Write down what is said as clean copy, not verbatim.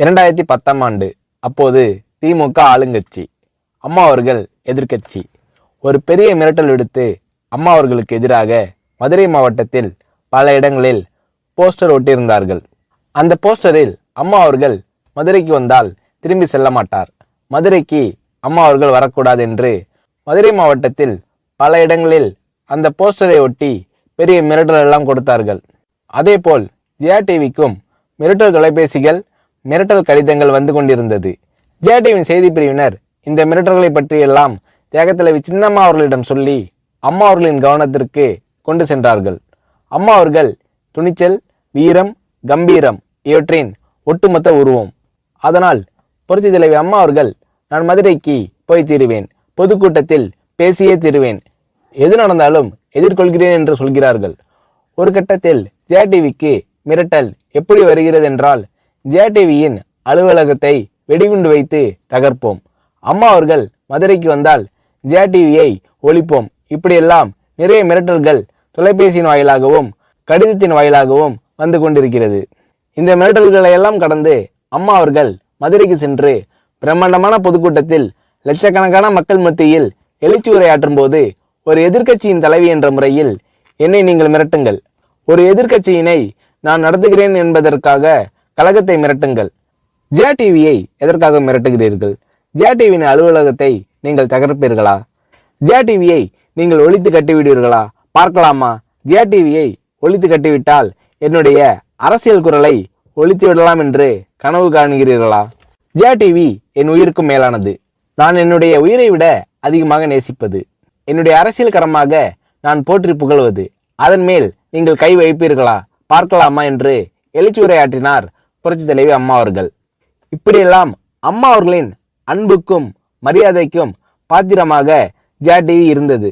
2010ஆம் ஆண்டு. அப்போது திமுக ஆளுங்கட்சி, அம்மா அவர்கள் எதிர்க்கட்சி. ஒரு பெரிய மிரட்டல் விடுத்து அம்மா அவர்களுக்கு எதிராக மதுரை மாவட்டத்தில் பல இடங்களில் போஸ்டர் ஒட்டியிருந்தார்கள். அந்த போஸ்டரில் அம்மா அவர்கள் மதுரைக்கு வந்தால் திரும்பி செல்ல மாட்டார், மதுரைக்கு அம்மா அவர்கள் வரக்கூடாது என்று மதுரை மாவட்டத்தில் பல இடங்களில் அந்த போஸ்டரை ஒட்டி பெரிய மிரட்டல் எல்லாம் கொடுத்தார்கள். அதேபோல் ஜெயா டிவிக்கும் மிரட்டல் தொலைபேசிகள், மிரட்டல் கடிதங்கள் வந்து கொண்டிருந்தது. ஜெயா டிவியின் செய்தி பிரிவினர் இந்த மிரட்டல்களை பற்றியெல்லாம் தியாகத்தலைவி சின்னம்மா அவர்களிடம் சொல்லி அம்மா அவர்களின் கவனத்திற்கு கொண்டு சென்றார்கள். அம்மா அவர்கள் துணிச்சல், வீரம், கம்பீரம் இவற்றின் ஒட்டுமொத்த உருவம். அதனால் புரட்சி தலைவி அம்மா அவர்கள், நான் மதுரைக்கு போய் தீருவேன், பொதுக்கூட்டத்தில் பேசியே தீருவேன், எது நடந்தாலும் எதிர்கொள்கிறேன் என்று சொல்கிறார்கள். ஒரு கட்டத்தில் ஜெயா டிவிக்கு மிரட்டல் எப்படி வருகிறது என்றால், ஜெயா டிவியின் அலுவலகத்தை வெடிகுண்டு வைத்து தகர்ப்போம், அம்மா அவர்கள் மதுரைக்கு வந்தால் ஜெயா டிவியை ஒழிப்போம், இப்படியெல்லாம் நிறைய மிரட்டல்கள் தொலைபேசியின் வாயிலாகவும் கடிதத்தின் வாயிலாகவும் வந்து கொண்டிருக்கிறது. இந்த மிரட்டல்களை எல்லாம் கடந்து அம்மா அவர்கள் மதுரைக்கு சென்று பிரம்மாண்டமான பொதுக்கூட்டத்தில் லட்சக்கணக்கான மக்கள் மத்தியில் எழுச்சி உரையாற்றும் போது, ஒரு எதிர்க்கட்சியின் தலைவி என்ற முறையில் என்னை நீங்கள் மிரட்டுங்கள், ஒரு எதிர்க்கட்சியினை நான் நடத்துகிறேன் என்பதற்காக கழகத்தை மிரட்டுங்கள், ஜெயா டிவியை எதற்காக மிரட்டுகிறீர்கள், ஜெயா டிவியின் அலுவலகத்தை நீங்கள் தகர்ப்பீர்களா, ஜெயா டிவியை நீங்கள் ஒழித்து கட்டிவிடுவீர்களா, பார்க்கலாமா, ஜெயா டிவியை ஒழித்து கட்டிவிட்டால் என்னுடைய அரசியல் குரலை ஒழித்து விடலாம் என்று கனவு காணுகிறீர்களா? ஜெயா டிவி என் உயிருக்கும் மேலானது, நான் என்னுடைய உயிரை விட அதிகமாக நேசிப்பது, என்னுடைய அரசியல் கரமாக நான் போற்றி புகழ்வது, அதன் மேல் நீங்கள் கை வைப்பீர்களா, பார்க்கலாமா என்று எழுச்சி உரையாற்றினார் புரட்சி தலைவி அம்மா அவர்கள். இப்படியெல்லாம் அம்மா அவர்களின் அன்புக்கும் மரியாதைக்கும் பாத்திரமாக ஜெயா டிவி இருந்தது.